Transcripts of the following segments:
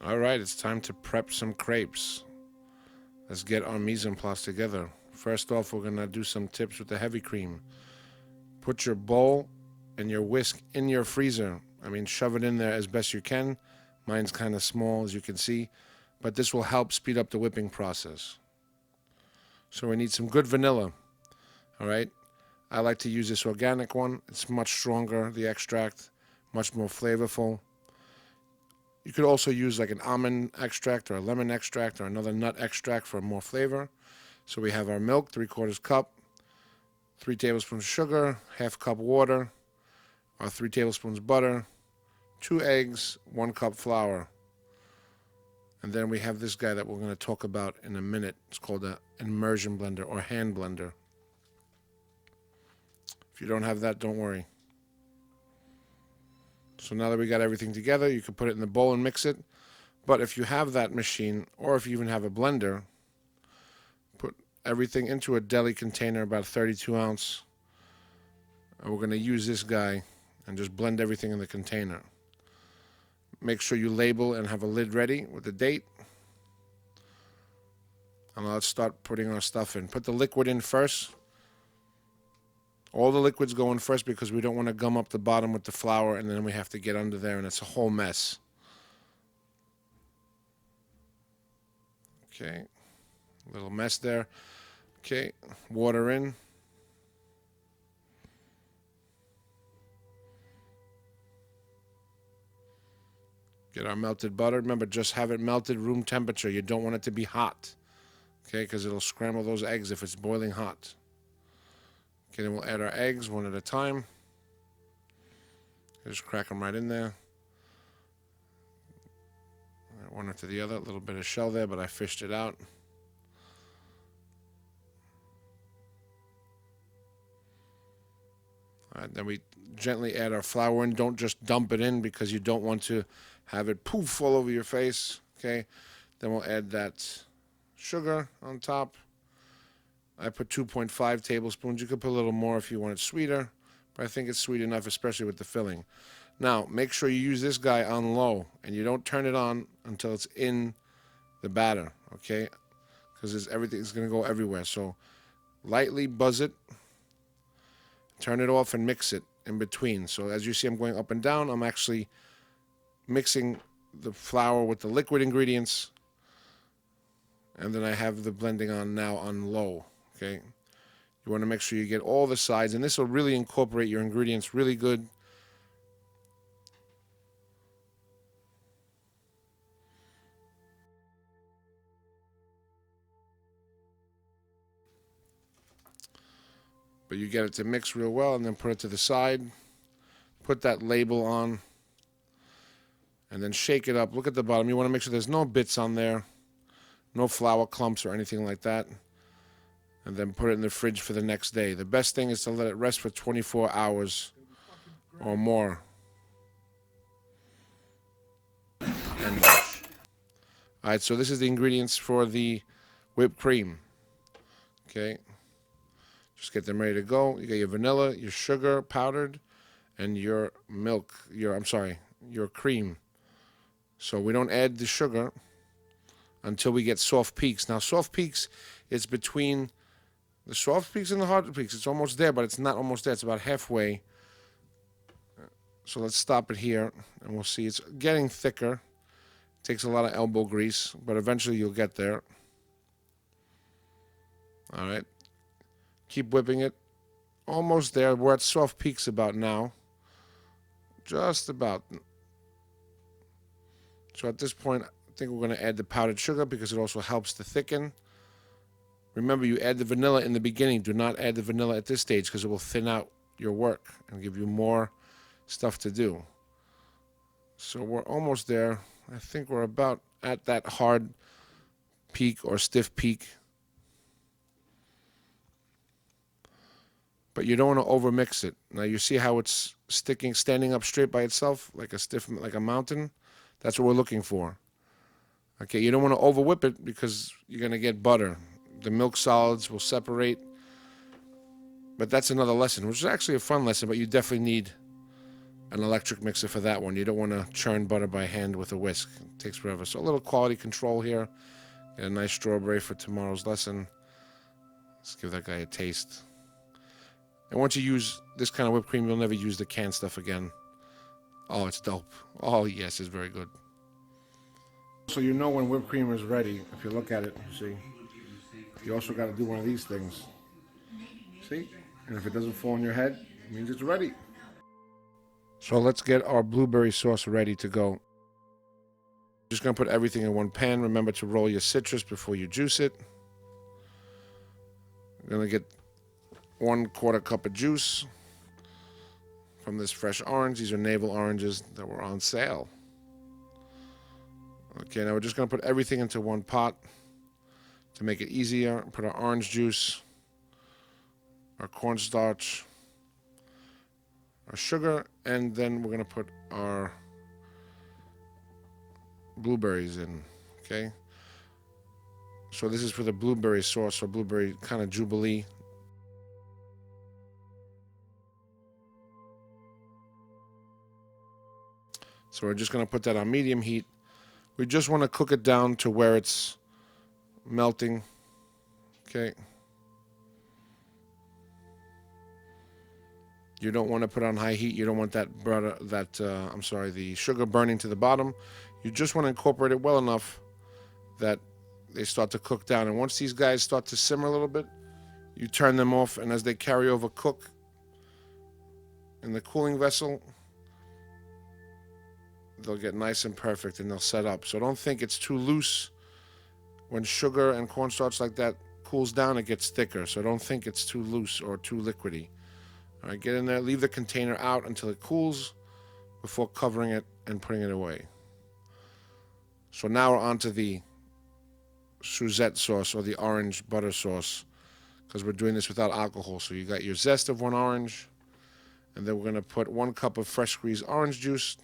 All right, it's time to prep some crepes. Let's get our mise en place together. First off, we're gonna do some tips with the heavy cream. Put your bowl and your whisk in your freezer. I mean, shove it in there as best you can. Mine's kind of small, as you can see, but this will help speed up the whipping process. So we need some good vanilla. All right, I like to use this organic one. It's much stronger, the extract, much more flavorful. You could also use like an almond extract or a lemon extract or another nut extract for more flavor. So we have our milk, 3/4 cup, 3 tablespoons sugar, half cup water, our 3 tablespoons butter, 2 eggs, 1 cup flour. And then we have this guy that we're going to talk about in a minute. It's called an immersion blender or hand blender. If you don't have that, don't worry. So now that we got everything together, you can put it in the bowl and mix it. But if you have that machine, or if you even have a blender, put everything into a deli container, about 32 ounce. And we're going to use this guy and just blend everything in the container. Make sure you label and have a lid ready with the date. And let's start putting our stuff in. Put the liquid in first. All the liquids go in first because we don't want to gum up the bottom with the flour and then we have to get under there and it's a whole mess. Okay, a little mess there. Okay, water in. Get our melted butter. Remember, just have it melted room temperature. You don't want it to be hot. Okay, because it'll scramble those eggs if it's boiling hot. Okay, then we'll add our eggs one at a time. Just crack them right in there. One after the other. A little bit of shell there, but I fished it out. All right, then we gently add our flour in. Don't just dump it in because you don't want to have it poof all over your face. Okay, then we'll add that sugar on top. I put 2.5 tablespoons. You could put a little more if you want it sweeter, but I think it's sweet enough, especially with the filling. Now, make sure you use this guy on low, and you don't turn it on until it's in the batter, okay? Because everything's going to go everywhere. So lightly buzz it, turn it off, and mix it in between. So as you see, I'm going up and down. I'm actually mixing the flour with the liquid ingredients, and then I have the blending on now on low. Okay, you want to make sure you get all the sides, and this will really incorporate your ingredients really good. But you get it to mix real well, and then put it to the side. Put that label on, and then shake it up. Look at the bottom. You want to make sure there's no bits on there, no flour clumps or anything like that. And then put it in the fridge for the next day. The best thing is to let it rest for 24 hours or more. And mash. All right, so this is the ingredients for the whipped cream. Okay, just get them ready to go. You got your vanilla, your sugar powdered, and your milk. Your cream. So we don't add the sugar until we get soft peaks. Now, soft peaks is between the soft peaks and the hard peaks. It's almost there, but it's not almost there. It's about halfway. So let's stop it here, and we'll see. It's getting thicker. It takes a lot of elbow grease, but eventually you'll get there. All right. Keep whipping it. Almost there. We're at soft peaks about now. Just about. So at this point, I think we're going to add the powdered sugar because it also helps to thicken. Remember, you add the vanilla in the beginning. Do not add the vanilla at this stage because it will thin out your work and give you more stuff to do. So we're almost there. I think we're about at that hard peak or stiff peak. But you don't want to overmix it. Now you see how it's standing up straight by itself, like a mountain? That's what we're looking for. Okay, you don't want to over whip it because you're going to get butter. The milk solids will separate. But that's another lesson, which is actually a fun lesson, but you definitely need an electric mixer for that one. You don't want to churn butter by hand with a whisk. It takes forever. So a little quality control here. Get a nice strawberry for tomorrow's lesson. Let's give that guy a taste. And once you use this kind of whipped cream, you'll never use the canned stuff again. Oh, it's dope. Oh, yes, it's very good. So you know when whipped cream is ready. If you look at it, you see. You also got to do one of these things. See? And if it doesn't fall on your head, it means it's ready. So let's get our blueberry sauce ready to go. Just going to put everything in one pan. Remember to roll your citrus before you juice it. I'm going to get 1/4 cup of juice from this fresh orange. These are navel oranges that were on sale. Okay, now we're just going to put everything into one pot to make it easier. Put our orange juice, our cornstarch, our sugar, and then we're going to put our blueberries in. Okay, so this is for the blueberry sauce, or blueberry kind of jubilee. So we're just going to put that on medium heat. We just want to cook it down to where it's melting. Okay. You don't want to put it on high heat. You don't want that butter, the sugar burning to the bottom. You just want to incorporate it well enough that they start to cook down. And once these guys start to simmer a little bit, you turn them off, and as they carry over, cook in the cooling vessel, they'll get nice and perfect, and they'll set up. So don't think it's too loose. When sugar and cornstarch like that cools down, it gets thicker. So don't think it's too loose or too liquidy. All right, get in there, leave the container out until it cools before covering it and putting it away. So now we're on to the Suzette sauce, or the orange butter sauce, because we're doing this without alcohol. So you got your zest of one orange, and then we're going to put 1 cup of fresh squeezed orange juice.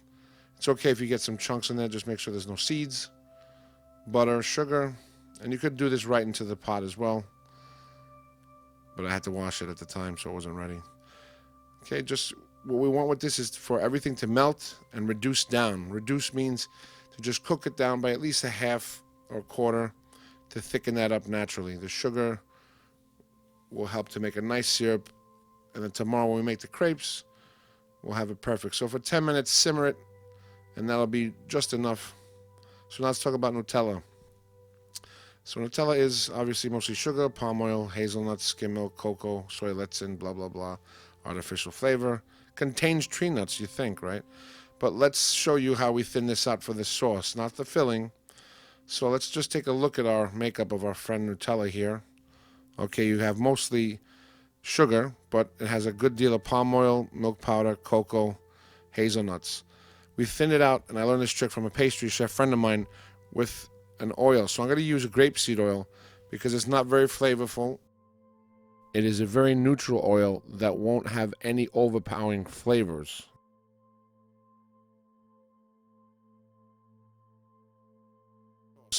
It's okay if you get some chunks in there, just make sure there's no seeds. Butter, sugar, and you could do this right into the pot as well, but I had to wash it at the time, so it wasn't ready. Okay, just what we want with this is for everything to melt and reduce down. Reduce means to just cook it down by at least a half or quarter to thicken that up naturally. The sugar will help to make a nice syrup, and then tomorrow when we make the crepes, we'll have it perfect. So for 10 minutes, simmer it, and that'll be just enough. So now let's talk about Nutella. So Nutella is obviously mostly sugar, palm oil, hazelnuts, skim milk, cocoa, soy lecithin, blah, blah, blah, artificial flavor. Contains tree nuts, you think, right? But let's show you how we thin this out for the sauce, not the filling. So let's just take a look at our makeup of our friend Nutella here. Okay, you have mostly sugar, but it has a good deal of palm oil, milk powder, cocoa, hazelnuts. We thin it out, and I learned this trick from a pastry chef friend of mine, with an oil. So I'm going to use a grapeseed oil because it's not very flavorful. It is a very neutral oil that won't have any overpowering flavors.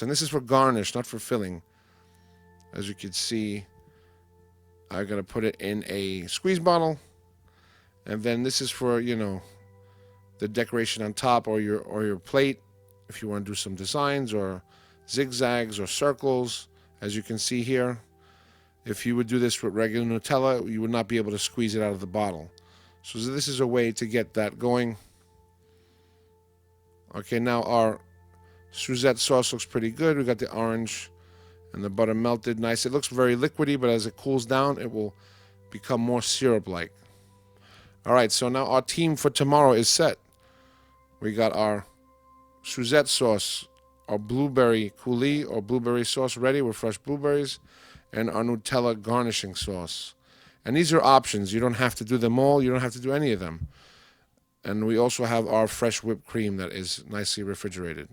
And this is for garnish, not for filling. As you can see, I'm going to put it in a squeeze bottle. And then this is for, the decoration on top, or your plate, if you want to do some designs or zigzags or circles. As you can see here, if you would do this with regular Nutella, you would not be able to squeeze it out of the bottle. So this is a way to get that going. Okay, now our Suzette sauce looks pretty good. We got the orange and the butter melted nice. It looks very liquidy, but as it cools down, it will become more syrup-like. All right, so now our team for tomorrow is set. We got our Suzette sauce, our blueberry coulis or blueberry sauce ready with fresh blueberries, and our Nutella garnishing sauce. And these are options. You don't have to do them all. You don't have to do any of them. And we also have our fresh whipped cream that is nicely refrigerated.